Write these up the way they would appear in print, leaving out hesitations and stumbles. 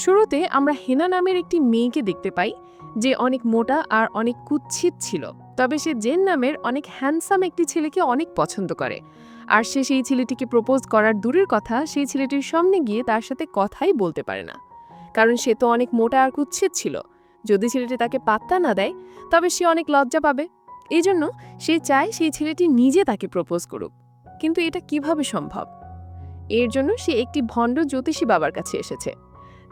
শুরুতে আমরা হেনা নামের একটি মেয়েকে দেখতে পাই যে অনেক মোটা আর অনেক কুৎসিত ছিল। তবে সে জেন নামের অনেক হ্যান্ডসাম একটি ছেলেকে অনেক পছন্দ করে। আর সে সেই ছেলেটিকে প্রপোজ করার দূরের কথা, সেই ছেলেটির সামনে গিয়ে তার সাথে কথাই বলতে পারে না, কারণ সে তো অনেক মোটা আর কুৎসিত ছিল। যদি ছেলেটি তাকে পাত্তা না দেয় তবে সে অনেক লজ্জা পাবে। এই জন্য সে চায় সেই ছেলেটি নিজে তাকে প্রপোজ করুক। কিন্তু এটা কিভাবে সম্ভব? এর জন্য সে একটি ভণ্ড জ্যোতিষী বাবার কাছে এসেছে,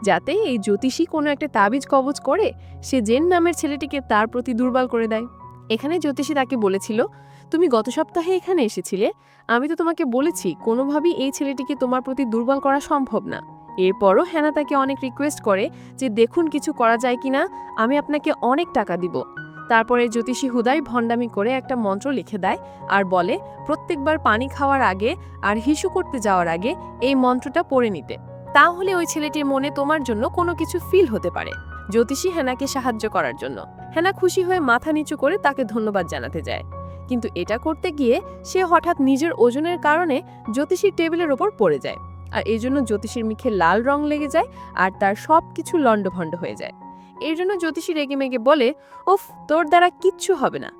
যাতে এই জ্যোতিষী কোনো একটা তাবিজ কবজ করে সে জেন নামের ছেলেটিকে তার প্রতি দুর্বল করে দেয়। এখানে জ্যোতিষী তাকে বলেছিল, তুমি গত সপ্তাহে এখানে এসেছিলে, আমি তো তোমাকে বলেছি কোনোভাবেই এই ছেলেটিকে তোমার প্রতি দুর্বল করা সম্ভব না। এরপরও হ্যানা তাকে অনেক রিকোয়েস্ট করে যে দেখুন কিছু করা যায় কিনা, আমি আপনাকে অনেক টাকা দিব। তারপরে জ্যোতিষী হুদাই ভণ্ডামি করে একটা মন্ত্র লিখে দেয় আর বলে প্রত্যেকবার পানি খাওয়ার আগে আর হিসু করতে যাওয়ার আগে এই মন্ত্রটা পড়ে নিতে, তাহলে ওই ছেলেটির মনে তোমার জন্য কোনো কিছু ফিল হতে পারে। জ্যোতিষী হেনাকে সাহায্য করার জন্য হেনা খুশি হয়ে মাথা নিচু করে তাকে ধন্যবাদ জানাতে যায়। কিন্তু এটা করতে গিয়ে সে হঠাৎ নিজের ওজনের কারণে জ্যোতিষীর টেবিলের ওপর পড়ে যায়, আর এই জন্য জ্যোতিষীর মুখে লাল রং লেগে যায় আর তার সব কিছু লণ্ডভণ্ড হয়ে যায়। এর জন্য জ্যোতিষী রেগেমেগে বলে, উফ, তোর দ্বারা কিচ্ছু হবে না।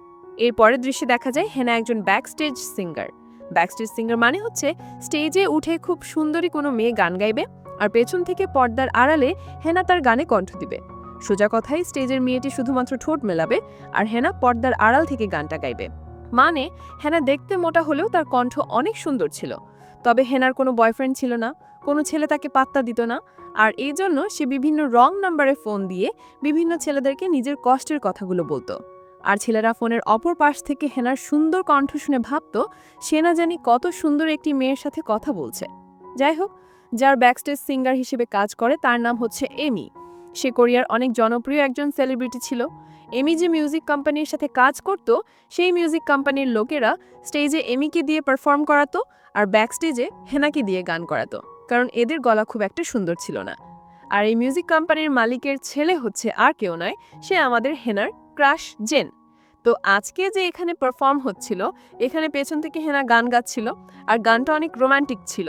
এর পরের দৃশ্যে দেখা যায় হেনা একজন ব্যাকস্টেজ সিঙ্গার। ব্যাকস্টেজ সিঙ্গার মানে হচ্ছে স্টেজে উঠে খুব সুন্দরী কোনো মেয়ে গান গাইবে আর পেছন থেকে পর্দার আড়ালে হেনা তার গানে কণ্ঠ দিবে। সোজা কথায় স্টেজের মেয়েটি শুধুমাত্র ঠোঁট মেলাবে আর হেনা পর্দার আড়াল থেকে গানটা গাইবে। মানে হেনা দেখতে মোটা হলেও তার কণ্ঠ অনেক সুন্দর ছিল। তবে হেনার কোনো বয়ফ্রেন্ড ছিল না, কোনো ছেলে তাকে পাত্তা দিত না, আর এই জন্য সে বিভিন্ন রং নাম্বারে ফোন দিয়ে বিভিন্ন ছেলেদেরকে নিজের কষ্টের কথাগুলো বলতো। আর ছেলেরা ফোনের অপর পাশ থেকে হেনার সুন্দর কণ্ঠ শুনে ভাবত সে না জানি কত সুন্দর একটি মেয়ের সাথে কথা বলছে। যাই হোক, যার ব্যাকস্টেজ সিঙ্গার হিসেবে কাজ করে তার নাম হচ্ছে এমি। সে কোরিয়ার অনেক জনপ্রিয় একজন সেলিব্রিটি ছিল। এমি যে মিউজিক কোম্পানির সাথে কাজ করত, সেই মিউজিক কোম্পানির লোকেরা স্টেজে এমিকে দিয়ে পারফর্ম করাতো আর ব্যাকস্টেজে হেনাকে দিয়ে গান করাতো, কারণ এদের গলা খুব একটা সুন্দর ছিল না। আর এই মিউজিক কোম্পানির মালিকের ছেলে হচ্ছে আর কেউ নয়, সে আমাদের হেনার ক্রাশ জেন। তো আজকে যে এখানে পারফর্ম হচ্ছিল, এখানে পেছন থেকে হেনা গান গাচ্ছিল আর গানটা অনেক রোমান্টিক ছিল।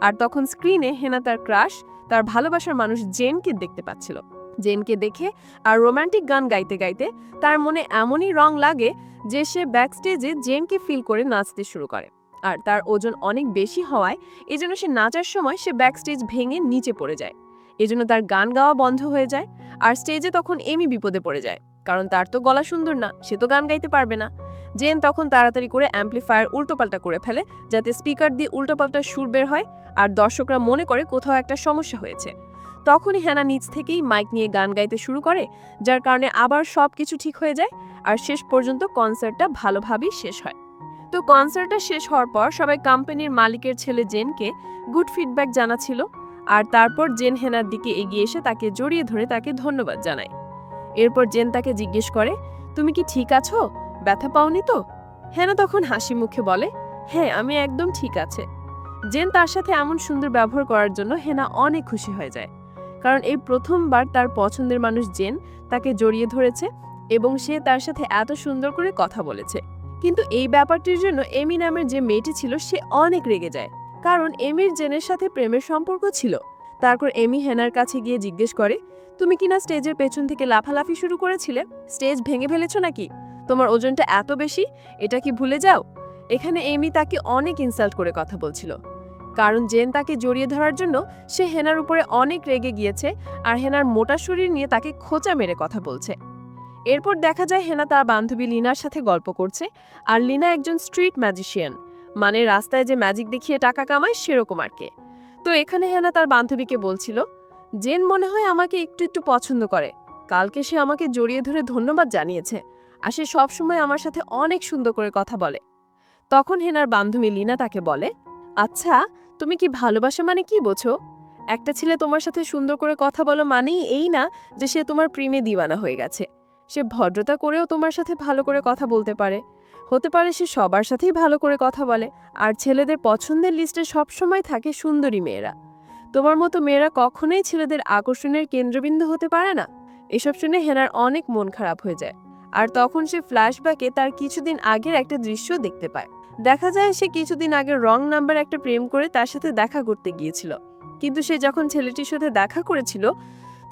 আর তখন স্ক্রিনে হেনা তার ক্রাশ, তার ভালোবাসার মানুষ জেনকে দেখতে পাচ্ছিল। জেনকে দেখে আর রোমান্টিক গান গাইতে গাইতে তার মনে এমনই রং লাগে যে সে ব্যাকস্টেজে জেনকে ফিল করে নাচতে শুরু করে। আর তার ওজন অনেক বেশি হওয়ায় এজন্য সে নাচার সময় সে ব্যাকস্টেজ ভেঙে নিচে পড়ে যায়। এজন্য তার গান গাওয়া বন্ধ হয়ে যায়। আর স্টেজে তখন এমি বিপদে পড়ে যায়, কারণ তার তো গলা সুন্দর না, সে তো গান গাইতে পারবে না। জেন তখন তাড়াতাড়ি করে অ্যাম্পলিফায়ার উল্টোপাল্টা করে ফেলে, যাতে স্পিকার দিয়ে উল্টোপাল্টা সুর বের হয় আর দর্শকরা মনে করে কোথাও একটা সমস্যা হয়েছে। তখনই হেনা নিচ থেকেই মাইক নিয়ে গান গাইতে শুরু করে, যার কারণে আবার সবকিছু ঠিক হয়ে যায় আর শেষ পর্যন্ত কনসার্টটা ভালোভাবেই শেষ হয়। তো কনসার্টটা শেষ হওয়ার পর সবাই কোম্পানির মালিকের ছেলে জেনকে গুড ফিডব্যাক জানাচ্ছিল। আর তারপর জেন হেনার দিকে এগিয়ে এসে তাকে জড়িয়ে ধরে তাকে ধন্যবাদ জানায়। এরপর জেন তাকে জিজ্ঞেস করে, তুমি কি ঠিক আছো? ব্যথা পাওনি তো? হেনা তখন হাসি মুখে বলে, হ্যাঁ, আমি একদম ঠিক আছে। জেন তার সাথে এমন সুন্দর ব্যবহার করার জন্য হেনা অনেক খুশি হয়ে যায়, কারণ এই প্রথমবার তার পছন্দের মানুষ জেন তাকে জড়িয়ে ধরেছে এবং সে তার সাথে এত সুন্দর করে কথা বলেছে। কিন্তু এই ব্যাপারটির জন্য এমি নামের যে মেয়েটি ছিল সে অনেক রেগে যায়, কারণ এমির জেনের সাথে প্রেমের সম্পর্ক ছিল। তারপর এমি হেনার কাছে গিয়ে জিজ্ঞেস করে, তুমি কিনা স্টেজের পেছন থেকে লাফালাফি শুরু করেছিলে, স্টেজ ভেঙে ফেলেছো নাকি? তোমার ওজনটা এত বেশি, এটা কি ভুলে যাও? এখানে এমি তাকে অনেক ইনসাল্ট করে কথা বলছিল, কারণ জেন তাকে জড়িয়ে ধরার জন্য সে হেনার উপরে অনেক রেগে গিয়েছে আর হেনার মোটা শরীর নিয়ে তাকে খোঁচা মেরে কথা বলছে। এরপর দেখা যায় হেনা তার বান্ধবী লিনার সাথে গল্প করছে, আর লিনা একজন স্ট্রিট ম্যাজিশিয়ান, মানে রাস্তায় যে ম্যাজিক দেখিয়ে টাকা কামায় সেরকম আর কি। তো এখানে হেনা তার বান্ধবীকে বলছিল, জেন মনে হয় আমাকে একটু একটু পছন্দ করে, কালকে সে আমাকে জড়িয়ে ধরে ধন্যবাদ জানিয়েছে আর সে সবসময় আমার সাথে অনেক সুন্দর করে কথা বলে। তখন হেনার বান্ধবী লিনা তাকে বলে, আচ্ছা, তুমি কি ভালোবাসা মানে কি বোঝো? একটা ছেলে তোমার সাথে সুন্দর করে কথা বলো মানেই এই না যে সে তোমার প্রেমে দিওয়ানা হয়ে গেছে। সে ভদ্রতা করেও তোমার সাথে ভালো করে কথা বলতে পারে, হতে পারে সে সবার সাথেই ভালো করে কথা বলে। আর ছেলেদের পছন্দের লিস্টে সবসময় থাকে সুন্দরী মেয়েরা। তোমার মতো মেয়েরা কখনোই ছেলেদের আকর্ষণের কেন্দ্রবিন্দু হতে পারে না। এসব শুনে হেনার অনেক মন খারাপ হয়ে যায়। আর তখন সে ফ্ল্যাশব্যাকে তার কিছুদিন আগের একটা দৃশ্য দেখতে পায়। দেখা যায় সে কিছুদিন আগে রং নাম্বার একটা প্রেম করে তার সাথে দেখা করতে গিয়েছিল। কিন্তু সে যখন ছেলেটির সাথে দেখা করেছিল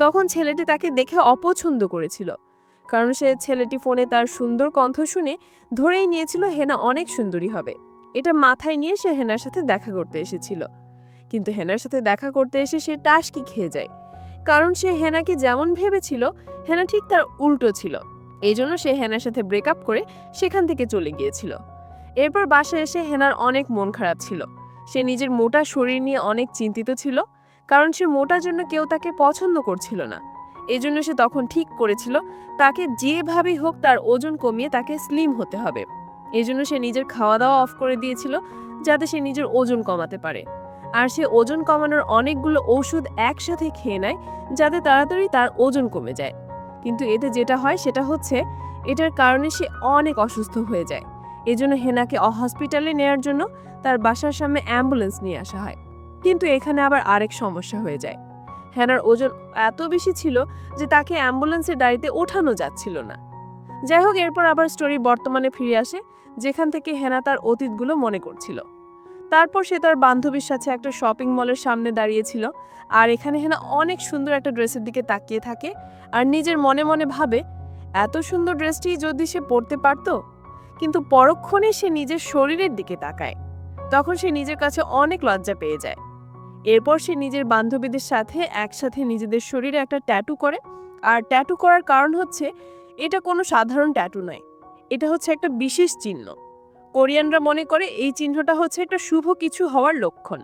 তখন ছেলেটি তাকে দেখে অপছন্দ করেছিল, কারণ সে ছেলেটি ফোনে তার সুন্দর কণ্ঠ শুনে ধরেই নিয়েছিল হেনা অনেক সুন্দরী হবে। এটা মাথায় নিয়ে সে হেনার সাথে দেখা করতে এসেছিল। কিন্তু হেনার সাথে দেখা করতে এসে সে টাসকি খেয়ে যায়, কারণ সে হেনাকে যেমন ভেবেছিল হেনা ঠিক তার উল্টো ছিল। এই জন্য সে হেনার সাথে ব্রেকআপ করে সেখান থেকে চলে গিয়েছিল। এরপর বাসায় এসে হেনার অনেক মন খারাপ ছিল। সে নিজের মোটা শরীর নিয়ে অনেক চিন্তিত ছিল, কারণ সে মোটার জন্য কেউ তাকে পছন্দ করছিল না। এই জন্য সে তখন ঠিক করেছিল তাকে যেভাবেই হোক তার ওজন কমিয়ে তাকে স্লিম হতে হবে। এই জন্য সে নিজের খাওয়া দাওয়া অফ করে দিয়েছিল, যাতে সে নিজের ওজন কমাতে পারে। আর সে ওজন কমানোর অনেকগুলো ওষুধ একসাথে খেয়ে নেয়, যাতে তাড়াতাড়ি তার ওজন কমে যায়। কিন্তু এতে যেটা হয় সেটা হচ্ছে এটার কারণে সে অনেক অসুস্থ হয়ে যায়। এজন্য হেনাকে হসপিটালে নেয়ার জন্য তার বাসার সামনে অ্যাম্বুলেন্স নিয়ে আসা হয়। কিন্তু এখানে আবার আরেক সমস্যা হয়ে যায়। হেনার ওজন এত বেশি ছিল যে তাকে অ্যাম্বুলেন্সের গাড়িতে ওঠানো যাচ্ছিল না। যাই হোক, এরপর আবার স্টোরি বর্তমানে ফিরে আসে, যেখান থেকে হেনা তার অতীতগুলো মনে করছিল। তারপর সে তার বান্ধবীর সাথে একটা শপিং মলের সামনে দাঁড়িয়েছিল, আর এখানে হেনা অনেক সুন্দর একটা ড্রেসের দিকে তাকিয়ে থাকে আর নিজের মনে মনে ভাবে এত সুন্দর ড্রেসটি যদি সে পরতে পারতো। কিন্তু পরক্ষণে সে নিজের শরীরের দিকে তাকায়, তখন সে নিজের কাছে অনেক লজ্জা পেয়ে যায়। এরপর সে নিজের বান্ধবীদের সাথে একসাথে নিজেদের শরীরে একটা ট্যাটু করে। আর ট্যাটু করার কারণ হচ্ছে এটা কোনো সাধারণ ট্যাটু নয়, এটা হচ্ছে একটা বিশেষ চিহ্ন। কোরিয়ানরা মনে করে এই চিহ্নটা হচ্ছে একটা শুভ কিছু হওয়ার লক্ষণ।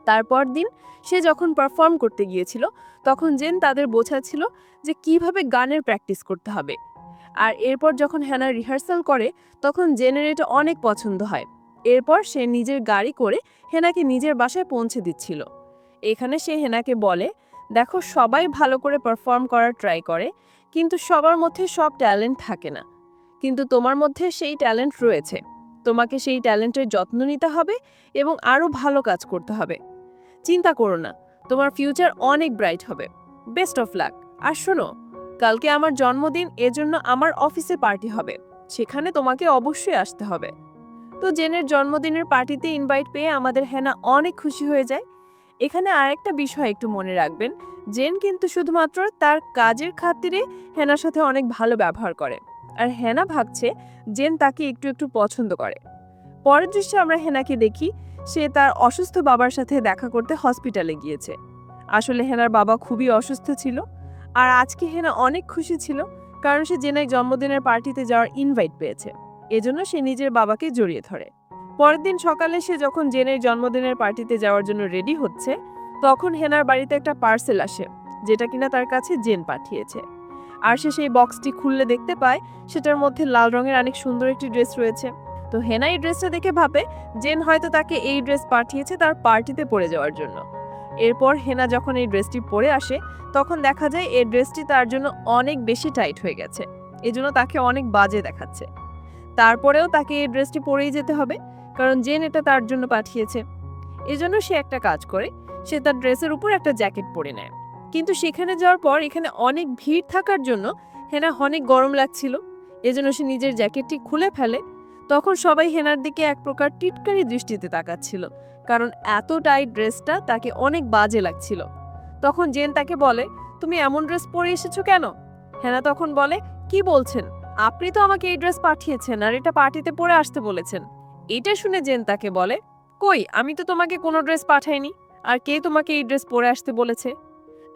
তারপর দিন সে যখন পারফর্ম করতে গিয়েছিল তখন জেন তাদের বোঝাচ্ছিল যে কিভাবে গানের প্র্যাকটিস করতে হবে। আর এরপর যখন হ্যানা রিহার্সাল করে তখন জেনের এটা অনেক পছন্দ হয়। এরপর সে নিজের গাড়ি করে হেনাকে নিজের বাসায় পৌঁছে দিচ্ছিল। এখানে সে হেনাকে বলে, দেখো, সবাই ভালো করে পারফর্ম করার ট্রাই করে, কিন্তু সবার মধ্যে সব ট্যালেন্ট থাকে না। কিন্তু তোমার মধ্যে সেই ট্যালেন্ট রয়েছে, তোমাকে সেই ট্যালেন্টের যত্ন নিতে হবে এবং আরও ভালো কাজ করতে হবে। চিন্তা করো না, তোমার ফিউচার অনেক ব্রাইট হবে। Best of luck. আর শোনো, কালকে আমার জন্মদিন, এজন্য আমার অফিসে পার্টি হবে, সেখানে তোমাকে অবশ্যই আসতে হবে। তো জেনের জন্মদিনের পার্টিতে ইনভাইট পেয়ে আমাদের হেনা অনেক খুশি হয়ে যায়। এখানে আরেকটা বিষয় একটু মনে রাখবেন, জেন কিন্তু শুধুমাত্র তার কাজের খাতিরে হেনার সাথে অনেক ভালো ব্যবহার করে, আর হেনা ভাবছে জেন তাকে একটু একটু পছন্দ করে। পরের দৃশ্যে আমরা হেনাকে দেখি সে তার অসুস্থ বাবার সাথে দেখা করতে হসপিটালে গিয়েছে। আসলে হেনার বাবা খুবই অসুস্থ ছিল, আর আজকে হেনা অনেক খুশি ছিল, কারণ সে জেনের জন্মদিনের পার্টিতে যাওয়ার ইনভাইট পেয়েছে। এজন্য সে নিজের বাবাকে জড়িয়ে ধরে। পরের দিন সকালে সে যখন জেনের জন্মদিনের পার্টিতে যাওয়ার জন্য রেডি হচ্ছে তখন হেনার বাড়িতে একটা পার্সেল আসে, যেটা কিনা তার কাছে জেন পাঠিয়েছে। আর সে সেই বক্সটি খুললে দেখতে পায় সেটার মধ্যে লাল রঙের অনেক সুন্দর একটি ড্রেস রয়েছে। তো হেনা এই ড্রেসটা দেখে ভাবে জেন হয়তো তাকে এই ড্রেস পাঠিয়েছে তার পার্টিতে পরে যাওয়ার জন্য। এরপর হেনা যখন এই ড্রেসটি পরে আসে তখন দেখা যায় এই ড্রেসটি তার জন্য অনেক বেশি টাইট হয়ে গেছে, এজন্য তাকে অনেক বাজে দেখাচ্ছে। তারপরেও তাকে এই ড্রেসটি পরেই যেতে হবে, কারণ জেন এটা তার জন্য পাঠিয়েছে। এজন্য সে একটা কাজ করে, সে তার ড্রেসের উপর একটা জ্যাকেট পরে নেয়। কিন্তু সেখানে যাওয়ার পর এখানে অনেক ভিড় থাকার জন্য হেনা অনেক গরম লাগছিল, এজন্য সে নিজের জ্যাকেটটি খুলে ফেলে। তখন সবাই হেনার দিকে এক প্রকার টিটকারি দৃষ্টিতে তাকাচ্ছিল, কারণ এত টাইট ড্রেসটা তাকে অনেক বাজে লাগছিল। তখন জেন তাকে বলে, তুমি এমন ড্রেস পরে এসেছো কেন? হেনা তখন বলে, কি বলছেন, আপনি তো আমাকে এই ড্রেস পাঠিয়েছেন আর এটা পার্টিতে পরে আসতে বলেছেন। এটা শুনে জেন তাকে বলে, কই, আমি তো তোমাকে কোনো ড্রেস পাঠাইনি, আর কে তোমাকে এই ড্রেস পরে আসতে বলেছে?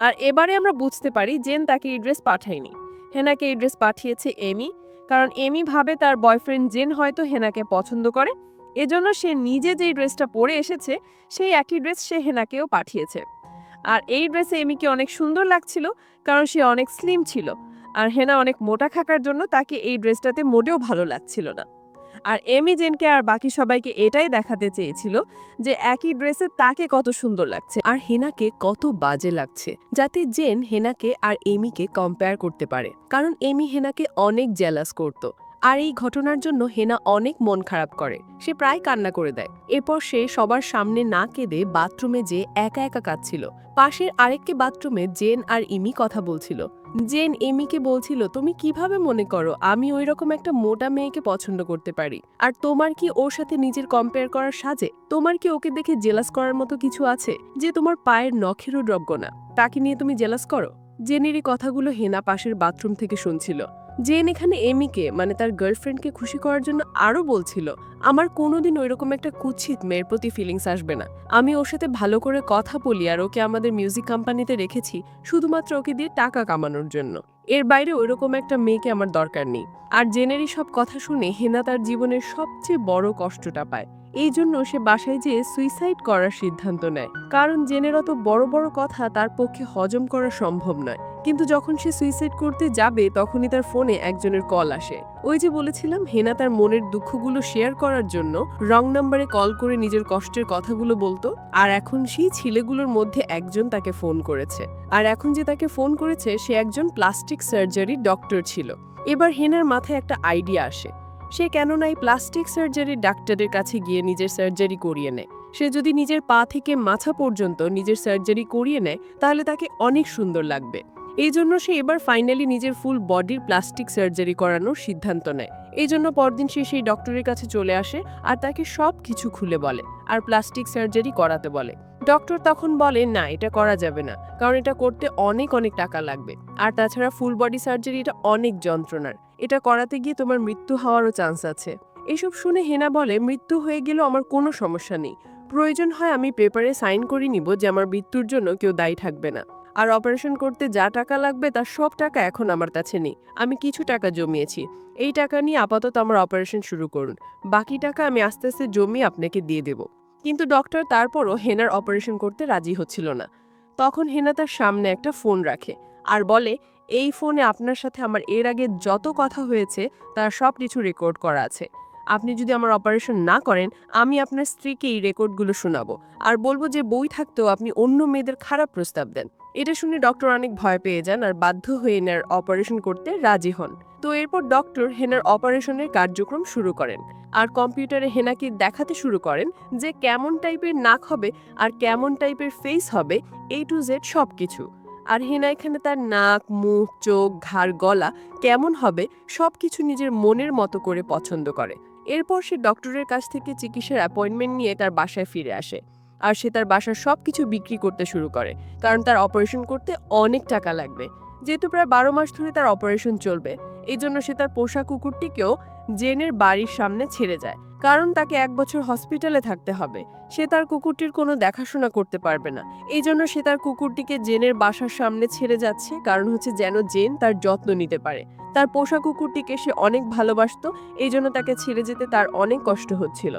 আর এবারে আমরা বুঝতে পারি জেন তাকে এই ড্রেস পাঠায়নি, হেনাকে এই ড্রেস পাঠিয়েছে এমি। কারণ এমি ভাবে তার বয়ফ্রেন্ড জেন হয়তো হেনাকে পছন্দ করে, এজন্য সে নিজে যেই ড্রেসটা পরে এসেছে সেই একই ড্রেস সে হেনাকেও পাঠিয়েছে। আর এই ড্রেসে এমিকে অনেক সুন্দর লাগছিল, কারণ সে অনেক স্লিম ছিল, আর হেনা অনেক মোটা থাকার জন্য তাকে এই ড্রেসটাতে মোটেও ভালো লাগছিল না। আর এমি জেনকে আর বাকি সবাইকে এটাই দেখাতে চেয়েছিল যে একই ড্রেসে তাকে কত সুন্দর লাগছে আর হেনাকে কত বাজে লাগছে, যাতে জেন হেনাকে আর এমিকে কম্পেয়ার করতে পারে, কারণ এমি হেনাকে অনেক জেলাস করত। আর এই ঘটনার জন্য হেনা অনেক মন খারাপ করে, সে প্রায় কান্না করে দেয়। এরপর সে সবার সামনে না কেঁদে বাথরুমে যে একা একা কাঁদছিল। পাশের আরেকটি বাথরুমে জেন আর ইমি কথা বলছিল। জেন এমিকে বলছিল, তুমি কিভাবে মনে করো আমি ওই রকম একটা মোটা মেয়েকে পছন্দ করতে পারি? আর তোমার কি ওর সাথে নিজের কম্পেয়ার করার সাজে? তোমার কি ওকে দেখে জেলাস করার মতো কিছু আছে? যে তোমার পায়ের নখেরও যোগ্য না, তাকে নিয়ে তুমি জেলাস করো? জেনের এই কথাগুলো হেনা পাশের বাথরুম থেকে শুনছিল। জেন এখানে এমিকে মানে তার গার্লফ্রেন্ডকে খুশি করার জন্য আরো বলছিল, আমার কোনোদিন ওইরকম একটা কুৎসিত মেয়ের প্রতি ফিলিংস আসবে না। আমি ওর সাথে ভালো করে কথা বলি আর ওকে আমাদের মিউজিক কোম্পানিতে রেখেছি শুধুমাত্র ওকে দিয়ে টাকা কামানোর জন্য। এর বাইরে ওইরকম একটা মেয়েকে আমার দরকার নেই। আর জেনেরই সব কথা শুনে হেনা তার জীবনের সবচেয়ে বড় কষ্টটা পায়। এই জন্য সে বাসায় যেয়ে সুইসাইড করার সিদ্ধান্ত নেয়, কারণ জেনের অত বড় বড় কথা তার পক্ষে হজম করা সম্ভব নয়। কিন্তু যখন সে সুইসাইড করতে যাবে তখনই তার ফোনে একজনের কল আসে। ওই যে বলেছিলাম হেনা তার মনের দুঃখগুলো শেয়ার করার জন্য রং নাম্বারে কল করে নিজের কষ্টের কথাগুলো বলতো, আর এখন সেই ছেলেগুলোর মধ্যে একজন তাকে ফোন করেছে। আর এখন যে তাকে ফোন করেছে সে একজন প্লাস্টিক সার্জারি ডক্টর ছিল। এবার হেনার মাথায় একটা আইডিয়া আসে, সে কেন না এই প্লাস্টিক সার্জারি ডাক্তারের কাছে গিয়ে নিজের সার্জারি করিয়ে নেয়। সে যদি নিজের পা থেকে মাথা পর্যন্ত নিজের সার্জারি করিয়ে নেয় তাহলে তাকে অনেক সুন্দর লাগবে। এই জন্য সে এবার ফাইনালি নিজের ফুল বডির প্লাস্টিক সার্জারি করানোর সিদ্ধান্ত নেয়। এই জন্য পরদিন সে সেই ডক্টরের কাছে চলে আসে আর তাকে সব কিছু খুলে বলে আর প্লাস্টিক সার্জারি করাতে বলে। ডক্টর তখন বলে, না এটা করা যাবে না, কারণ এটা করতে অনেক অনেক টাকা লাগবে। আর তাছাড়া ফুল বডি সার্জারি এটা অনেক যন্ত্রণার, এটা করাতে গিয়ে তোমার মৃত্যু হওয়ারও চান্স আছে। এসব শুনে হেনা বলে, মৃত্যু হয়ে গেলেও আমার কোনো সমস্যা নেই, প্রয়োজন হয় আমি পেপারে সাইন করে নিব যে আমার মৃত্যুর জন্য কেউ দায়ী থাকবে না। আর অপারেশন করতে যা টাকা লাগবে তার সব টাকা এখন আমার কাছে নেই, আমি কিছু টাকা জমিয়েছি, এই টাকা নিয়ে আপাতত আমার অপারেশন শুরু করুন, বাকি টাকা আমি আস্তে আস্তে জমিয়ে আপনাকে দিয়ে দেব। কিন্তু ডক্টর তারপরও হেনার অপারেশন করতে রাজি হচ্ছিল না। তখন হেনা তার সামনে একটা ফোন রাখে আর বলে, এই ফোনে আপনার সাথে আমার এর আগে যত কথা হয়েছে তার সব কিছু রেকর্ড করা আছে। আপনি যদি আমার অপারেশন না করেন আমি আপনার স্ত্রীকে এই রেকর্ডগুলো শোনাবো আর বলবো যে বই থাকতেও আপনি অন্য মেয়েদের খারাপ প্রস্তাব দেন। এটা শুনে ডক্টর অনেক ভয় পেয়ে যান আর বাধ্য হয়ে হেনার অপারেশন করতে রাজি হন। তো এরপর ডক্টর হেনার অপারেশনের কার্যক্রম শুরু করেন আর কম্পিউটারে হেনাকে দেখাতে শুরু করেন যে কেমন টাইপের নাক হবে আর কেমন টাইপের ফেস হবে, A to Z সবকিছু। আর হেনা এখানে তার নাক, মুখ, চোখ, ঘাড়, গলা কেমন হবে সবকিছু নিজের মনের মতো করে পছন্দ করে। এরপর সে ডক্টরের কাছ থেকে চিকিৎসার অ্যাপয়েন্টমেন্ট নিয়ে তার বাসায় ফিরে আসে আর সে তার বাসার সবকিছু বিক্রি করতে শুরু করে, কারণ তার অপারেশন করতে অনেক টাকা লাগবে। যেহেতু প্রায় 12 মাস ধরে তার অপারেশন চলবে, এই জন্য সে তার পোষা কুকুরটিকেও জেনের বাড়ির সামনে ছেড়ে যায়, কারণ তাকে 1 বছর হসপিটালে থাকতে হবে। সে তার কুকুরটির কোনো দেখাশোনা করতে পারবে না, এই জন্য সে তার কুকুরটিকে জেনের বাসার সামনে ছেড়ে যাচ্ছে, কারণ হচ্ছে যেন জেন তার যত্ন নিতে পারে। তার পোষা কুকুরটিকে সে অনেক ভালোবাসতো, এই জন্য তাকে ছেড়ে যেতে তার অনেক কষ্ট হচ্ছিল।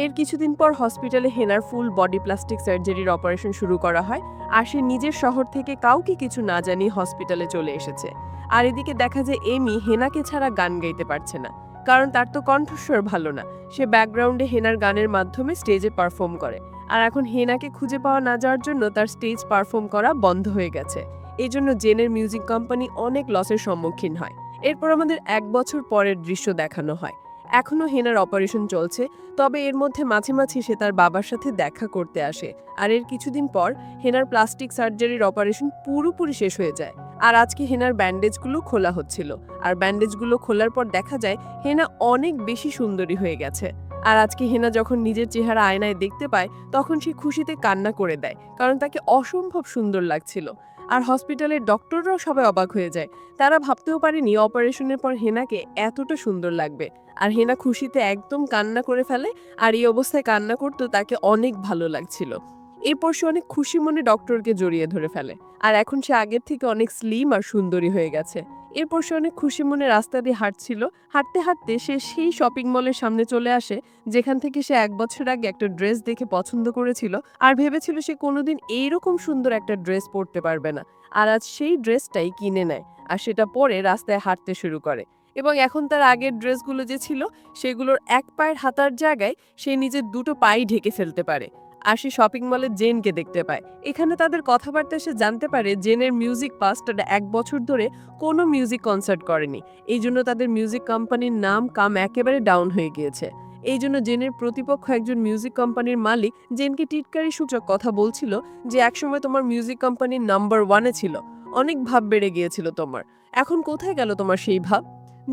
এর কিছুদিন পর হসপিটালে হেনার ফুল বডি প্লাস্টিক সার্জারির অপারেশন শুরু করা হয় আর সে নিজের শহর থেকে কাউকে কিছু না জানিয়ে হসপিটালে চলে এসেছে। আর এদিকে দেখা যায় এমি হেনাকে ছাড়া গান গাইতে পারছে না, কারণ তার তো কণ্ঠস্বর ভালো না। সে ব্যাকগ্রাউন্ডে হেনার গানের মাধ্যমে স্টেজে পারফর্ম করে, আর এখন হেনাকে খুঁজে পাওয়া না যাওয়ার জন্য তার স্টেজ পারফর্ম করা বন্ধ হয়ে গেছে। এই জন্য জেনের মিউজিক কোম্পানি অনেক লসের সম্মুখীন হয়। এরপর আমাদের 1 বছর পরের দৃশ্য দেখানো হয়। এখনো হেনার অপারেশন চলছে, তবে এর মধ্যে মাঝে মাঝে সে তার বাবার সাথে দেখা করতে আসে। আর এর কিছুদিন পর হেনার প্লাস্টিক সার্জারির অপারেশন পুরোপুরি শেষ হয়ে যায়। আর আজকে হেনার ব্যান্ডেজগুলো খোলা হচ্ছিল, আর ব্যান্ডেজগুলো খোলার পর দেখা যায় হেনা অনেক বেশি সুন্দরী হয়ে গেছে। আর আজকে হেনা যখন নিজের চেহারা আয়নায় দেখতে পায় তখন সে খুশিতে কান্না করে দেয়, কারণ তাকে অসম্ভব সুন্দর লাগছিল। আর হসপিটালের ডক্টররাও সবাই অবাক হয়ে যায়, তারা ভাবতেও পারেনি অপারেশনের পর হেনাকে এতটা সুন্দর লাগবে। আর হেনা খুশিতে একদম কান্না করে ফেলে, আর এই অবস্থায় কান্না করতে তাকে অনেক ভালো লাগছিল। এরপর সে অনেক খুশি মনে ডক্টরকে জড়িয়ে ধরে ফেলে, আর এখন সে আগের থেকে অনেক স্লিম আর সুন্দরী হয়ে গেছে। এরপর সে অনেক খুশি মনে রাস্তা দিয়ে হাঁটছিল, হাঁটতে হাঁটতে সে সেই শপিং মলের সামনে চলে আসে যেখান থেকে সে 1 বছর আগে একটা ড্রেস দেখে পছন্দ করেছিল আর ভেবেছিল সে কোনোদিন এইরকম সুন্দর একটা ড্রেস পরতে পারবে না। আর আজ সেই ড্রেসটাই কিনে নেয় আর সেটা পরে রাস্তায় হাঁটতে শুরু করে। এবং এখন তার আগের ড্রেসগুলো যে ছিল সেগুলোর এক পায়ের হাতার জায়গায় সে নিজের দুটো পাই ঢেকে ফেলতে পারে। আর সে শপিং মলে জেনকে দেখতে পায়। এখানে তাদের কথাবার্তা সে জানতে পারে জেনের মিউজিক পাস্ট 1 বছর ধরে কোনো মিউজিক কনসার্ট করেনি। এই জন্য তাদের মিউজিক কোম্পানির নাম কাম একেবারে ডাউন হয়ে গিয়েছে। এই জন্য জেনের প্রতিপক্ষ একজন মিউজিক কোম্পানির মালিক জেনকে টিটকারি সূচক কথা বলছিল যে একসময় তোমার মিউজিক কোম্পানির নাম্বার 1-এ ছিল, অনেক ভাব বেড়ে গিয়েছিল তোমার, এখন কোথায় গেল তোমার সেই ভাব?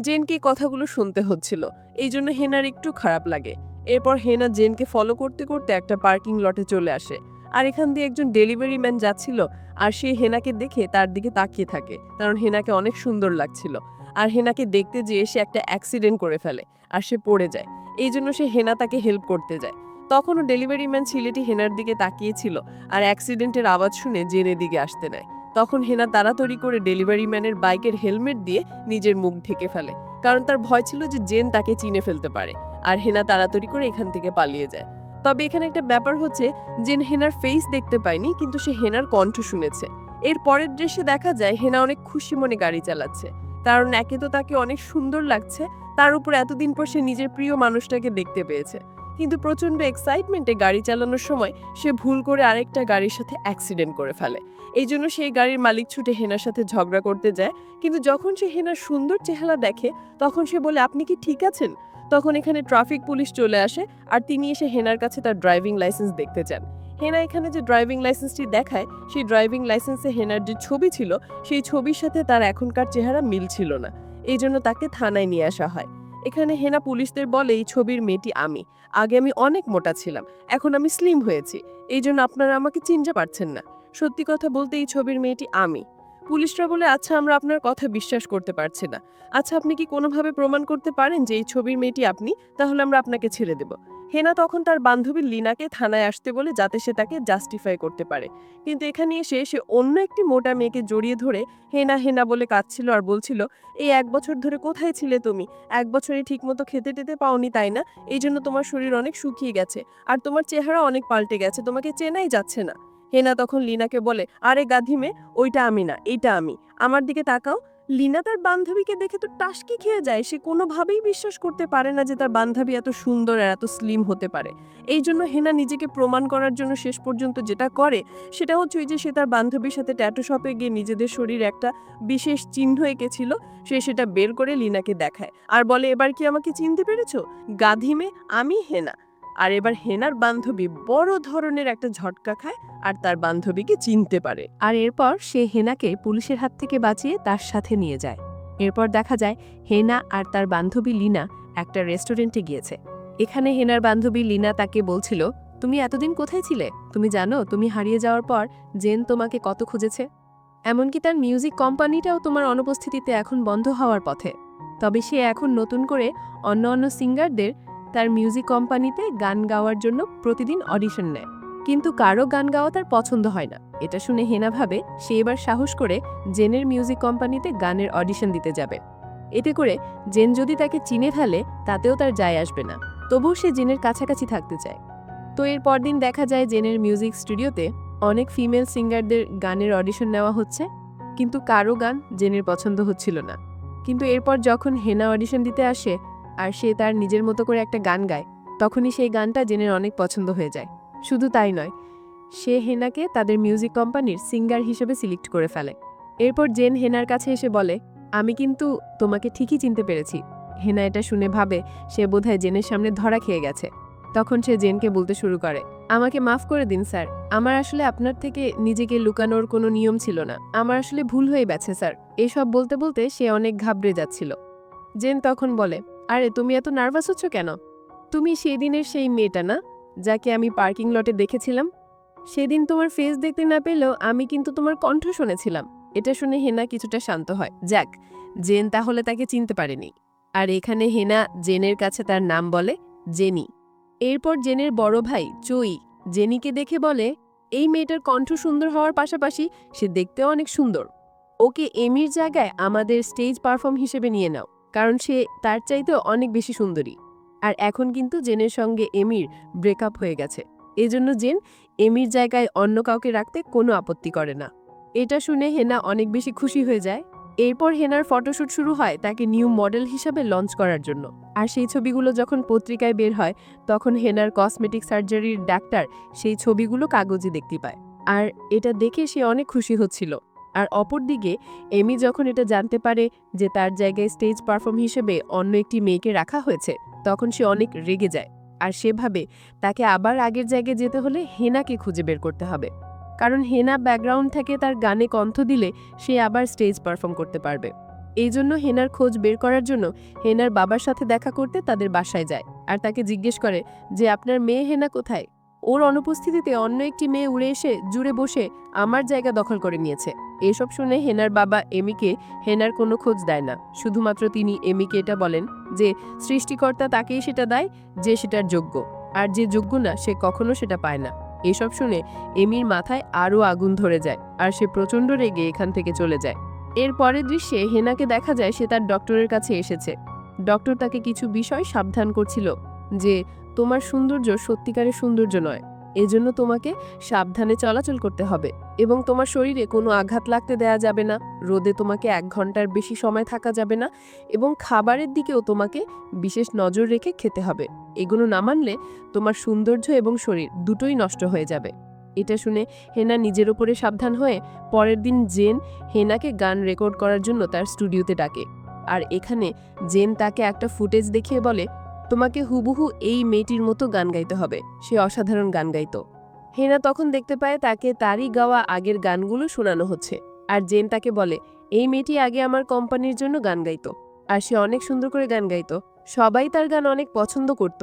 জেনকে এই কথাগুলো শুনতে হচ্ছিল, এই জন্য হেনার একটু খারাপ লাগে। এরপর হেনা জেনকে ফলো করতে করতে একটা পার্কিং লটে চলে আসে। আর এখান দিয়ে একজন ডেলিভারি ম্যান যাচ্ছিল, আর সে হেনাকে দেখে তার দিকে তাকিয়ে থাকে, কারণ হেনাকে অনেক সুন্দর লাগছিল। আর হেনাকে দেখতে যেয়ে সে একটা অ্যাক্সিডেন্ট করে ফেলে, আর সে পড়ে যায়। এই জন্য সে হেনা তাকে হেল্প করতে যায়। তখনও ডেলিভারি ম্যান ছেলেটি হেনার দিকে তাকিয়েছিল, আর অ্যাক্সিডেন্টের আওয়াজ শুনে জেনের দিকে আসতে নেয়। তখন হেনা তাড়াতাড়ি করে ডেলিভারি ম্যানের বাইকের হেলমেট দিয়ে নিজের মুখ ঢেকে ফেলে, কারণ তার ভয় ছিল যে জেন তাকে চিনে ফেলতে পারে। আর হেনা তাড়াতাড়ি করে এখান থেকে পালিয়ে যায়। তবে এখানে একটা ব্যাপার হচ্ছে, জেন হেনার ফেস দেখতে পায়নি, কিন্তু সে হেনার কণ্ঠ শুনেছে। এর পরের দৃশ্যে দেখা যায় হেনা অনেক খুশি মনে গাড়ি চালাচ্ছে, কারণ একে তো তাকে অনেক সুন্দর লাগছে, তার উপর এতদিন পর সে নিজের প্রিয় মানুষটাকে দেখতে পেয়েছে। কিন্তু প্রচন্ড এক্সাইটমেন্টে গাড়ি চালানোর সময় সে ভুল করে আরেকটা গাড়ির সাথে অ্যাক্সিডেন্ট করে ফেলে। এই জন্য সেই গাড়ির মালিক ছুটে হেনার সাথে ঝগড়া করতে যায়, কিন্তু যখন সে হেনার সুন্দর চেহারা দেখে তখন সে বলে, আপনি কি ঠিক আছেন? তখন এখানে ট্রাফিক পুলিশ চলে আসে, আর তিনি এসে হেনার কাছে তার ড্রাইভিং লাইসেন্স দেখতে চান। হেনা এখানে যে ড্রাইভিং লাইসেন্সটি দেখায়, সেই ড্রাইভিং লাইসেন্সে হেনার যে ছবি ছিল সেই ছবির সাথে তার এখনকার চেহারা মিল ছিল না। এই জন্য তাকে থানায় নিয়ে আসা হয়। এখানে হেনা পুলিশদের বলে, এই ছবির মেয়েটি আমি। আগে আমি অনেক মোটা ছিলাম, এখন আমি স্লিম হয়েছি, এই জন্য আপনারা আমাকে চিনতে পারছেন না। সত্যি কথা বলতে এই ছবির মেয়েটি আমি। পুলিশরা বলে, আচ্ছা আমরা আপনার কথা বিশ্বাস করতে পারছি না। আচ্ছা আপনি কি কোনোভাবে প্রমাণ করতে পারেন যে এই ছবির মেয়েটি আপনি? তাহলে আমরা আপনাকে ছেড়ে দেব। হেনা তখন তার বান্ধবী লিনাকে থানায় আসতে বলে, যাতে সে তাকে জাস্টিফাই করতে পারে। কিন্তু এখানে এসে সে অন্য একটি মোটা মেয়েকে জড়িয়ে ধরে হেনা হেনা বলে কাঁদছিল, আর বলছিল, এই 1 বছর ধরে কোথায় ছিলে তুমি? 1 বছরে ঠিকমতো খেতে টেতে পাওনি, তাই না? এই জন্য তোমার শরীর অনেক শুকিয়ে গেছে, আর তোমার চেহারা অনেক পাল্টে গেছে, তোমাকে চেনাই যাচ্ছে না। হেনা তখন লিনাকে বলে, আরে গাধি মেয়ে, ওইটা আমি না, এইটা আমি, আমার দিকে তাকাও। লিনা তার বান্ধবীকে দেখে তো টাসকি খেয়ে যায়, সে কোনোভাবেই বিশ্বাস করতে পারে না যে তার বান্ধবী এত সুন্দর আর এত স্লিম হতে পারে। এই জন্য হেনা নিজেকে প্রমাণ করার জন্য শেষ পর্যন্ত যেটা করে সেটা হচ্ছে ওই যে সে তার বান্ধবীর সাথে ট্যাটু শপে গিয়ে নিজেদের শরীরে একটা বিশেষ চিহ্ন এঁকেছিল, সে সেটা বের করে লিনাকে দেখায়, আর বলে, এবার কি আমাকে চিনতে পেরেছো? গাধি মেয়ে, আমি হেনা। আর এবার হেনার বান্ধবী বড় ধরনের একটা ঝটকা খায়, আর তার বান্ধবীকে চিনতে পারে। আর এরপর সে হেনাকে পুলিশের হাত থেকে বাঁচিয়ে তার সাথে নিয়ে যায়। এরপর দেখা যায় হেনা আর তার বান্ধবী লিনা একটা রেস্টুরেন্টে গিয়েছে। এখানে হেনার বান্ধবী লিনা তাকে বলছিল, তুমি এতদিন কোথায় ছিলে? তুমি জানো তুমি হারিয়ে যাওয়ার পর জেন তোমাকে কত খুঁজেছে? এমনকি তার মিউজিক কোম্পানিটাও তোমার অনুপস্থিতিতে এখন বন্ধ হওয়ার পথে। তবে সে এখন নতুন করে অন্য অন্য সিঙ্গারদের তার মিউজিক কোম্পানিতে গান গাওয়ার জন্য প্রতিদিন অডিশন নেয়, কিন্তু কারো গান গাওয়া তার পছন্দ হয় না। এটা শুনে হেনা ভাবে সে এবার সাহস করে জেনের মিউজিক কোম্পানিতে গানের অডিশন দিতে যাবে। এতে করে জেন যদি তাকে চিনে ফেলে তাতেও তার যায় আসবে না, তবুও সে জেনের কাছাকাছি থাকতে চায়। তো এর পরদিন দেখা যায় জেনের মিউজিক স্টুডিওতে অনেক ফিমেল সিঙ্গারদের গানের অডিশন নেওয়া হচ্ছে, কিন্তু কারো গান জেনের পছন্দ হচ্ছিল না। কিন্তু এরপর যখন হেনা অডিশন দিতে আসে আর সে তার নিজের মতো করে একটা গান গায়, তখনই সেই গানটা জেনের অনেক পছন্দ হয়ে যায়। শুধু তাই নয়, সে হেনাকে তাদের মিউজিক কোম্পানির সিঙ্গার হিসেবে সিলেক্ট করে ফেলে। এরপর জেন হেনার কাছে এসে বলে, আমি কিন্তু তোমাকে ঠিকই চিনতে পেরেছি। হেনা এটা শুনে ভাবে সে বোধহয় জেনের সামনে ধরা খেয়ে গেছে। তখন সে জেনকে বলতে শুরু করে, আমাকে মাফ করে দিন স্যার, আমার আসলে আপনার থেকে নিজেকে লুকানোর কোনো নিয়ম ছিল না, আমার আসলে ভুল হয়ে গেছে স্যার। এসব বলতে বলতে সে অনেক ঘাবড়ে যাচ্ছিল। জেন তখন বলে, আরে তুমি এত নার্ভাস হচ্ছ কেন? তুমি সেদিনের সেই মেয়েটা না, যাকে আমি পার্কিং লটে দেখেছিলাম? সেদিন তোমার ফেস দেখতে না পেলেও আমি কিন্তু তোমার কণ্ঠ শুনেছিলাম। এটা শুনে হেনা কিছুটা শান্ত হয়। যাক, জেন তাহলে তাকে চিনতে পারেনি। আর এখানে হেনা জেনের কাছে তার নাম বলে, জেনি। এরপর জেনের বড় ভাই চই জেনিকে দেখে বলে, এই মেয়েটার কণ্ঠ সুন্দর হওয়ার পাশাপাশি সে দেখতেও অনেক সুন্দর। ওকে এমির জায়গায় আমাদের স্টেজ পারফর্ম হিসেবে নিয়ে নাও, কারণ সে তার চাইতেও অনেক বেশি সুন্দরী। আর এখন কিন্তু জেনের সঙ্গে এমির ব্রেকআপ হয়ে গেছে, এজন্য জেন এমির জায়গায় অন্য কাউকে রাখতে কোনো আপত্তি করে না। এটা শুনে হেনা অনেক বেশি খুশি হয়ে যায়। এরপর হেনার ফটোশুট শুরু হয় তাকে নিউ মডেল হিসাবে লঞ্চ করার জন্য। আর সেই ছবিগুলো যখন পত্রিকায় বের হয় তখন হেনার কসমেটিক সার্জারির ডাক্তার সেই ছবিগুলো কাগজে দেখতে পায়। আর এটা দেখে সে অনেক খুশি হচ্ছিল। আর অপরদিকে এমি যখন এটা জানতে পারে যে তার জায়গায় স্টেজ পারফর্ম হিসেবে অন্য একটি মেয়েকে রাখা হয়েছে, তখন সে অনেক রেগে যায়। আর সেভাবে তাকে আবার আগের জায়গায় যেতে হলে হেনাকে খুঁজে বের করতে হবে, কারণ হেনা ব্যাকগ্রাউন্ড থেকে তার গানে কণ্ঠ দিলে সে আবার স্টেজ পারফর্ম করতে পারবে। এই জন্য হেনার খোঁজ বের করার জন্য হেনার বাবার সাথে দেখা করতে তাদের বাসায় যায় আর তাকে জিজ্ঞেস করে যে আপনার মেয়ে হেনা কোথায়। ওর অনুপস্থিতিতে অন্য একটি মেয়ে উড়ে এসে জুড়ে বসে আমার জায়গা দখল করে নিয়েছে। এসব শুনে হেনার বাবা এমিকে হেনার কোনো খোঁজ দেয় না, শুধুমাত্র তিনি এমিকে এটা বলেন যে সৃষ্টিকর্তা তাকেই সেটা দেয় যে সেটার যোগ্য, আর যে যোগ্য না সে কখনো সেটা পায় না। এসব শুনে এমির মাথায় আরও আগুন ধরে যায় আর সে প্রচণ্ড রেগে এখান থেকে চলে যায়। এর পরের দৃশ্যে হেনাকে দেখা যায় সে তার ডক্টরের কাছে এসেছে। ডক্টর তাকে কিছু বিষয় সাবধান করছিল যে তোমার সৌন্দর্য সত্যিকারের সৌন্দর্য নয়, এজন্য তোমাকে সাবধানে চলাচল করতে হবে এবং তোমার শরীরে কোনো আঘাত লাগতে দেয়া যাবে না, রোদে তোমাকে 1 ঘন্টার বেশি সময় থাকা যাবে না এবং খাবারের দিকেও তোমাকে বিশেষ নজর রেখে খেতে হবে। এগুলো না মানলে তোমার সৌন্দর্য এবং শরীর দুটোই নষ্ট হয়ে যাবে। এটা শুনে হেনা নিজের ওপরে সাবধান হয়ে পরের দিন জেন হেনাকে গান রেকর্ড করার জন্য তার স্টুডিওতে ডাকে। আর এখানে জেন তাকে একটা ফুটেজ দেখিয়ে বলে তোমাকে হুবহু এই মেয়েটির মতো গান গাইতে হবে, সে অসাধারণ গান গাইতো। হেনা তখন দেখতে পায় তাকে তারই গাওয়া আগের গানগুলো শোনানো হচ্ছে। আর জেন তাকে বলে এই মেয়েটি আগে আমার কোম্পানির জন্য গান গাইতো আর সে অনেক সুন্দর করে গান গাইতো, সবাই তার গান অনেক পছন্দ করত।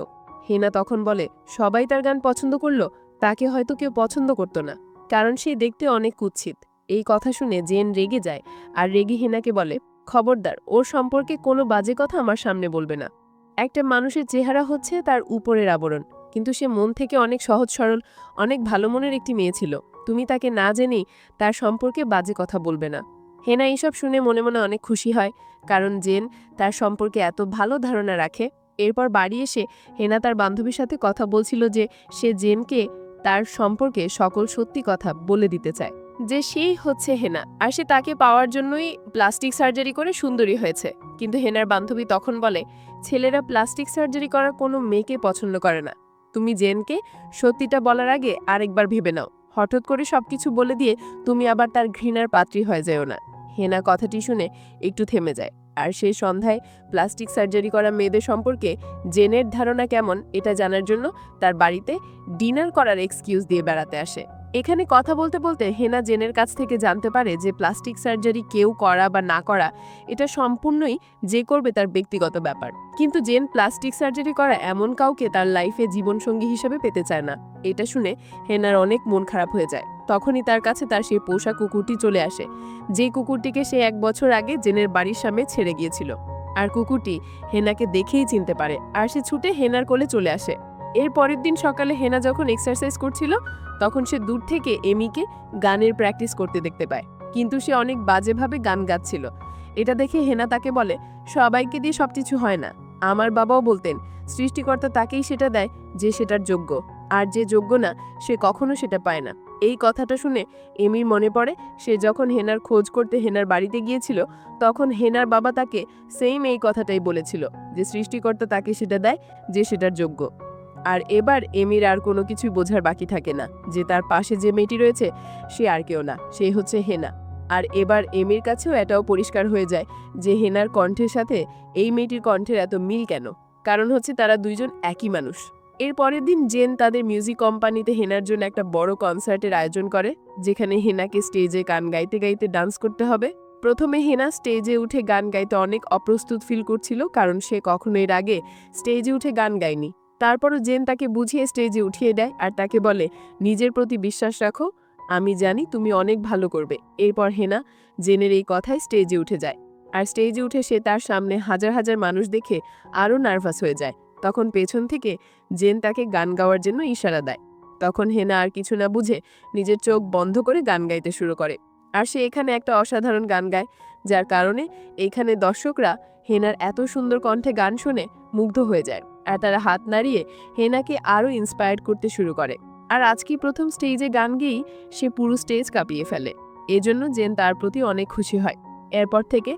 হেনা তখন বলে সবাই তার গান পছন্দ করলো, তাকে হয়তো কেউ পছন্দ করতো না, কারণ সে দেখতে অনেক কুৎসিত। এই কথা শুনে জেন রেগে যায় আর রেগে হেনাকে বলে খবরদার, ওর সম্পর্কে কোনো বাজে কথা আমার সামনে বলবে না। একটা মানুষের চেহারা হচ্ছে তার উপরের আবরণ, কিন্তু সে মন থেকে অনেক সহজ সরল, অনেক ভালো মনের একটি মেয়ে ছিল। তুমি তাকে না জেনেই তার সম্পর্কে বাজে কথা বলবে না। হেনা এইসব শুনে মনে মনে অনেক খুশি হয়, কারণ জেন তার সম্পর্কে এত ভালো ধারণা রাখে। এরপর বাড়ি এসে হেনা তার বান্ধবীর সাথে কথা বলছিল যে সে জেনকে তার সম্পর্কে সকল সত্যি কথা বলে দিতে চায়, যে সেই হচ্ছে হেনা আর সে তাকে পাওয়ার জন্যই প্লাস্টিক সার্জারি করে সুন্দরী হয়েছে। কিন্তু হেনার বান্ধবী তখন বলে ছেলেরা প্লাস্টিক সার্জারি করার কোনো মেয়েকে পছন্দ করে না, তুমি জেনকে সত্যিটা বলার আগে আরেকবার ভেবে নাও, হঠাৎ করে সবকিছু বলে দিয়ে তুমি আবার তার ঘৃণার পাত্রী হয়ে যাও না। হেনা কথাটি শুনে একটু থেমে যায় আর সেই সন্ধ্যায় প্লাস্টিক সার্জারি করা মেয়েদের সম্পর্কে জেনের ধারণা কেমন এটা জানার জন্য তার বাড়িতে ডিনার করার এক্সকিউজ দিয়ে বেড়াতে আসে। এখানে কথা বলতে বলতে হেনা জেনের কাছ থেকে জানতে পারে যে প্লাস্টিক সার্জারি কেউ করা বা না করা এটা সম্পূর্ণই যে করবে তার ব্যক্তিগত ব্যাপার, কিন্তু জেন প্লাস্টিক সার্জারি করা এমন কাউকে তার লাইফে জীবনসঙ্গী হিসেবে পেতে চায় না। এটা শুনে হেনার অনেক মন খারাপ হয়ে যায়। তখনই তার কাছে তার সেই পোষা কুকুরটি চলে আসে, যে কুকুরটিকে সে 1 বছর আগে জেনের বাড়ির সামনে ছেড়ে গিয়েছিল। আর কুকুরটি হেনাকে দেখেই চিনতে পারে আর সে ছুটে হেনার কোলে চলে আসে। এর পরের দিন সকালে হেনা যখন এক্সারসাইজ করছিল তখন সে দূর থেকে এমিকে গানের প্র্যাকটিস করতে দেখতে পায়, কিন্তু সে অনেক বাজেভাবে গান গাচ্ছিল। এটা দেখে হেনা তাকে বলে সবাইকে দিয়ে সবকিছু হয় না, আমার বাবাও বলতেন সৃষ্টিকর্তা তাকেই সেটা দেয় যে সেটার যোগ্য, আর যে যোগ্য না সে কখনো সেটা পায় না। এই কথাটা শুনে এমির মনে পড়ে সে যখন হেনার খোঁজ করতে হেনার বাড়িতে গিয়েছিল তখন হেনার বাবা তাকে সেম এই কথাটাই বলেছিল যে সৃষ্টিকর্তা তাকে সেটা দেয় যে সেটার যোগ্য। আর এবার এমির আর কোনো কিছুই বোঝার বাকি থাকে না যে তার পাশে যে মেয়েটি রয়েছে সে আর কেউ না, সে হচ্ছে হেনা। আর এবার এমির কাছেও এটাও পরিষ্কার হয়ে যায় যে হেনার কণ্ঠের সাথে এই মেয়েটির কণ্ঠের এত মিল কেন, কারণ হচ্ছে তারা দুইজন একই মানুষ। এর পরের দিন জেন তাদের মিউজিক কোম্পানিতে হেনার জন্য একটা বড় কনসার্টের আয়োজন করে, যেখানে হেনাকে স্টেজে গান গাইতে গাইতে ডান্স করতে হবে। প্রথমে হেনা স্টেজে উঠে গান গাইতে অনেক অপ্রস্তুত ফিল করছিল, কারণ সে কখনো এর আগে স্টেজে উঠে গান গায়নি। তারপরও জেন তাকে বুঝিয়ে স্টেজে উঠিয়ে দেয় আর তাকে বলে নিজের প্রতি বিশ্বাস রাখো, আমি জানি তুমি অনেক ভালো করবে। এরপর হেনা জেনের এই কথায় স্টেজে উঠে যায় আর স্টেজে উঠে সে তার সামনে হাজার হাজার মানুষ দেখে আরও নার্ভাস হয়ে যায়। তখন পেছন থেকে জেন তাকে গান গাওয়ার জন্য ইশারা দেয়। তখন হেনা আর কিছু না বুঝে নিজের চোখ বন্ধ করে গান গাইতে শুরু করে আর সে এখানে একটা অসাধারণ গান গায়, যার কারণে এখানে দর্শকরা হেনার এত সুন্দর কণ্ঠে গান শুনে মুগ্ধ হয়ে যায় আর তারা হাত নাড়িয়ে হেনাকে আরও ইন্সপায়ার করতে শুরু করে। আর আজকে প্রথম স্টেজে গান গেয়েই সে পুরো স্টেজ কাঁপিয়ে ফেলে, এজন্য জেন তার প্রতি অনেক খুশি হয়। এরপর থেকে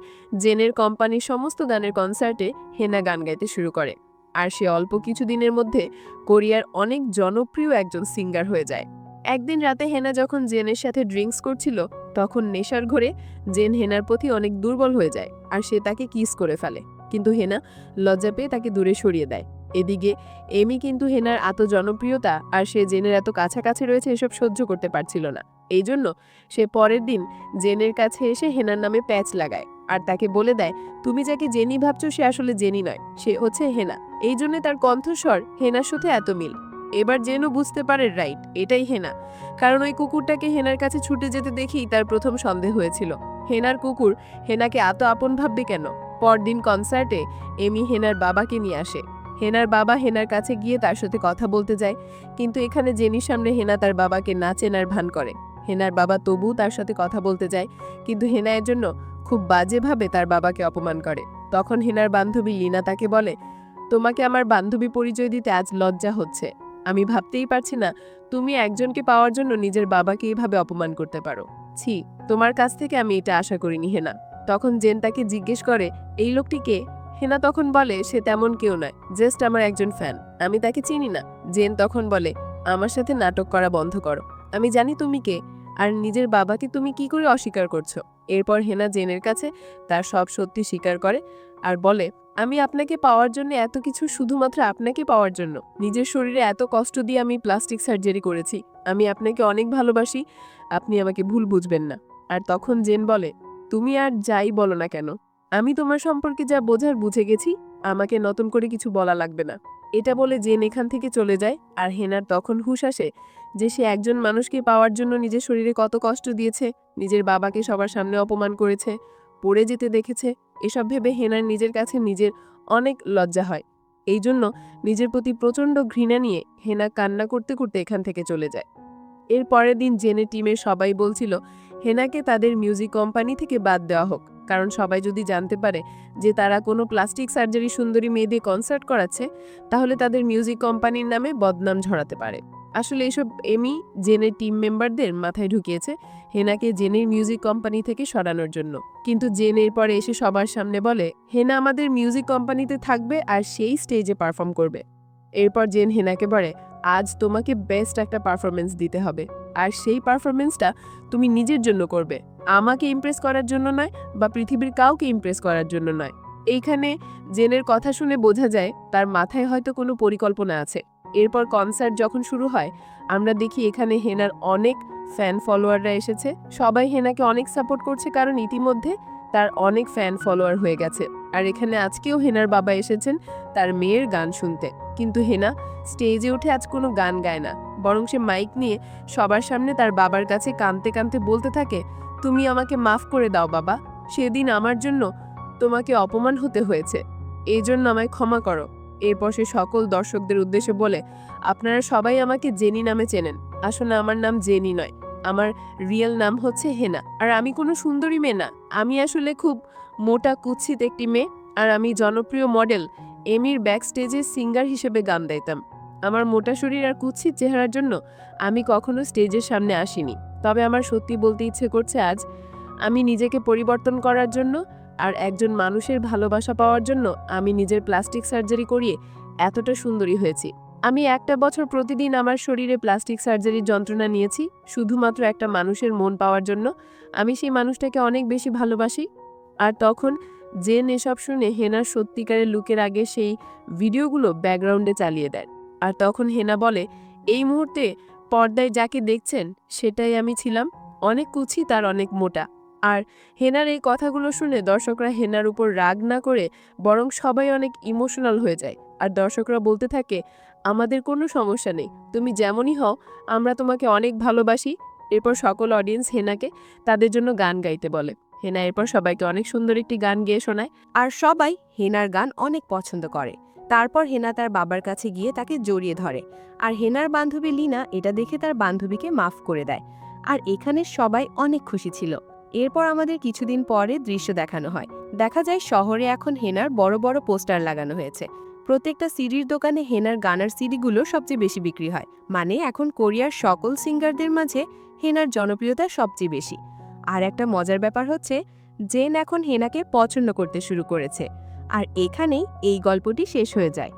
জেনের কোম্পানির সমস্ত গানের কনসার্টে হেনা গান গাইতে শুরু করে, আর সে অল্প কিছু দিনের মধ্যে কোরিয়ার অনেক জনপ্রিয় একজন সিঙ্গার হয়ে যায়। একদিন রাতে হেনা যখন জেনের সাথে ড্রিঙ্কস করছিল, তখন নেশার ঘোরে জেন হেনার প্রতি অনেক দুর্বল হয়ে যায় আর সে তাকে কিস করে ফেলে, কিন্তু হেনা লজ্জা পেয়ে তাকে দূরে সরিয়ে দেয়। এদিকে এমি কিন্তু হেনার এত জনপ্রিয়তা আর সে জেনের এত কাছাকাছি রয়েছে এসব সহ্য করতে পারছিল না। এই জন্য সে পরের দিন জেনের কাছে এসে হেনার নামে প্যাচ লাগায় আর তাকে বলে দেয়, তুমি যাকে জেনি ভাবছো সে আসলে জেনি নয়, সে হচ্ছে হেনা। এই জন্য তার কণ্ঠস্বর হেনার সাথে এত মিল। এবার জেনও বুঝতে পারে রাইট, এটাই হেনা, কারণ ওই কুকুরটাকে হেনার কাছে ছুটে যেতে দেখেই তার প্রথম সন্দেহ হয়েছিল, হেনার কুকুর হেনাকে এত আপন ভাববে কেন। পরদিন কনসার্টে এমি হেনার বাবাকে নিয়ে আসে। হেনার বাবা হেনার কাছে গিয়ে তার সাথে কথা বলতে যায়, কিন্তু এখানে জেনির সামনে হেনা তার বাবাকে না চেনার ভান করে। হেনার বাবা তবুও তার সাথে কথা বলতে যায়, কিন্তু হেনা এর জন্য খুব বাজেভাবে তার বাবাকে অপমান করে। তখন হেনার বান্ধবী লিনা তাকে বলে, তোমাকে আমার বান্ধবী পরিচয় দিতে আজ লজ্জা হচ্ছে। আমি ভাবতেই পারছি না তুমি একজনকে পাওয়ার জন্য নিজের বাবাকে এইভাবে অপমান করতে পারো। ছি, তোমার কাছ থেকে আমি এটা আশা করিনি হেনা। তখন জেন তাকে জিজ্ঞেস করে, এই লোকটি কে? হেনা তখন বলে, সে তেমন কেউ নয়, জাস্ট আমার একজন ফ্যান, আমি তাকে চিনি না। জেন তখন বলে, আমার সাথে নাটক করা বন্ধ করো, আমি জানি তুমি কে, আর নিজের বাবাকে তুমি কি করে অস্বীকার করছো। এরপর হেনা জেনের কাছে তার সব সত্যি স্বীকার করে আর বলে, আমি আপনাকে পাওয়ার জন্য এত কিছু, শুধুমাত্র আপনাকে পাওয়ার জন্য নিজের শরীরে এত কষ্ট দিয়ে আমি প্লাস্টিক সার্জারি করেছি। আমি আপনাকে অনেক ভালোবাসি, আপনি আমাকে ভুল বুঝবেন না। আর তখন জেন বলে, তুমি আর যাই বলো না কেন, আমি তোমার সম্পর্কে যা বোঝার বুঝে গেছি, আমাকে নতুন করে কিছু বলা লাগবে না। এটা বলে জেন এখান থেকে চলে যায়। আর হেনার তখন হুঁশ আসে যে সে একজন মানুষকে পাওয়ার জন্য নিজের শরীরে কত কষ্ট দিয়েছে, নিজের বাবাকে সবার সামনে অপমান করেছে, পড়ে যেতে দেখেছে। এসব ভেবে হেনার নিজের কাছে নিজের অনেক লজ্জা হয়। এই জন্য নিজের প্রতি প্রচণ্ড ঘৃণা নিয়ে হেনা কান্না করতে করতে এখান থেকে চলে যায়। এর পরের দিন জেনের টিমের সবাই বলছিল হেনাকে তাদের মিউজিক কোম্পানি থেকে বাদ দেওয়া হোক, কারণ সবাই যদি জানতে পারে যে তারা কোনো প্লাস্টিক সার্জারি সুন্দরী মেয়ে দিয়ে কনসার্ট করাচ্ছে, তাহলে তাদের মিউজিক কোম্পানির নামে বদনাম ঝরাতে পারে। আসলে এসব এমি জেনের টিম মেম্বারদের মাথায় ঢুকিয়েছে হেনাকে জেনের মিউজিক কোম্পানি থেকে সরানোর জন্য। কিন্তু জেন এরপরে এসে সবার সামনে বলে, হেনা আমাদের মিউজিক কোম্পানিতে থাকবে আর সেই স্টেজে পারফর্ম করবে। এরপর জেন হেনাকে বলে, আজ তোমাকে বেস্ট একটা পারফরমেন্স দিতে হবে, আর সেই পারফরমেন্সটা তুমি নিজের জন্য করবে, আমাকে ইমপ্রেস করার জন্য নয় বা পৃথিবীর কাউকে ইমপ্রেস করার জন্য নয়। এইখানে জেনের কথা শুনে বোঝা যায় তার মাথায় হয়তো কোনো পরিকল্পনা আছে। এরপর কনসার্ট যখন শুরু হয়, আমরা দেখি এখানে হেনার অনেক ফ্যান ফলোয়াররা এসেছে। সবাই হেনাকে অনেক সাপোর্ট করছে, কারণ ইতিমধ্যে তার অনেক ফ্যান ফলোয়ার হয়ে গেছে। আর এখানে আজকেও হেনার বাবা এসেছেন তার মেয়ের গান শুনতে, কিন্তু হেনা স্টেজে উঠে আজ কোনো গান গায় না, বরং সে মাইক নিয়ে সবার সামনে তার বাবার কাছে কাঁদতে কাঁদতে বলতে থাকে, তুমি আমাকে মাফ করে দাও বাবা, সেদিন আমার জন্য তোমাকে অপমান হতে হয়েছে, এই জন্য আমায় ক্ষমা করো। এরপর সে সকল দর্শকদের উদ্দেশ্যে বলে, আপনারা সবাই আমাকে জেনি নামে চেনেন, আসলে আমার নাম জেনি নয়, আমার রিয়েল নাম হচ্ছে হেনা, আর আমি কোনো সুন্দরী মেয়ে না, আমি আসলে খুব মোটা কুৎসিত একটি মেয়ে, আর আমি জনপ্রিয় মডেল এমির ব্যাক স্টেজে সিঙ্গার হিসেবে গান গাইতাম। আমার মোটা শরীর আর কুৎসিত চেহারার জন্য আমি কখনো স্টেজের সামনে আসিনি, তবে আমার সত্যি বলতে ইচ্ছে করছে আজ আমি নিজেকে পরিবর্তন করার জন্য আর একজন মানুষের ভালোবাসা পাওয়ার জন্য আমি নিজের প্লাস্টিক সার্জারি করিয়ে এতটা সুন্দরী হয়েছি। আমি একটা বছর প্রতিদিন আমার শরীরে প্লাস্টিক সার্জারির যন্ত্রণা নিয়েছি শুধুমাত্র একটা মানুষের মন পাওয়ার জন্য। আমি সেই মানুষটাকে অনেক বেশি ভালোবাসি। আর তখন জেন এসব শুনে হেনার সত্যিকারের লুকের আগে সেই ভিডিওগুলো ব্যাকগ্রাউন্ডে চালিয়ে দেয়। আর তখন হেনা বলে, এই মুহূর্তে পর্দায় যাকে দেখছেন সেটাই আমি ছিলাম, অনেক কুৎসিত আর অনেক মোটা। আর হেনার এই কথাগুলো শুনে দর্শকরা হেনার উপর রাগ না করে বরং সবাই অনেক ইমোশনাল হয়ে যায়। আর দর্শকরা বলতে থাকে, আমাদের কোনো সমস্যা নেই, তুমি যেমনই হও আমরা তোমাকে অনেক ভালোবাসি। এরপর সকল অডিয়েন্স হেনাকে তাদের জন্য গান গাইতে বলে। হেনা এরপর সবাইকে অনেক সুন্দর একটি গান গেয়ে শোনায়, আর সবাই হেনার গান অনেক পছন্দ করে। তারপর হেনা তার বাবার কাছে গিয়ে তাকে জড়িয়ে ধরে, আর হেনার বান্ধবী লিনা এটা দেখে তার বান্ধবীকে মাফ করে দেয়। আর এখানে সবাই অনেক খুশি ছিল। এরপর আমাদের কিছুদিন পরে দৃশ্য দেখানো হয়। দেখা যায় শহরে এখন হেনার বড় বড় পোস্টার লাগানো হয়েছে। প্রত্যেকটা সিডির দোকানে হেনার গানের সিডিগুলো সবচেয়ে বেশি বিক্রি হয়, মানে এখন কোরিয়ার সকল সিঙ্গারদের মাঝে হেনার জনপ্রিয়তা সবচেয়ে বেশি। আর একটা মজার ব্যাপার হচ্ছে, জেন এখন হেনাকে পছন্দ করতে শুরু করেছে আর এখানেই এই গল্পটি শেষ হয়ে যায়।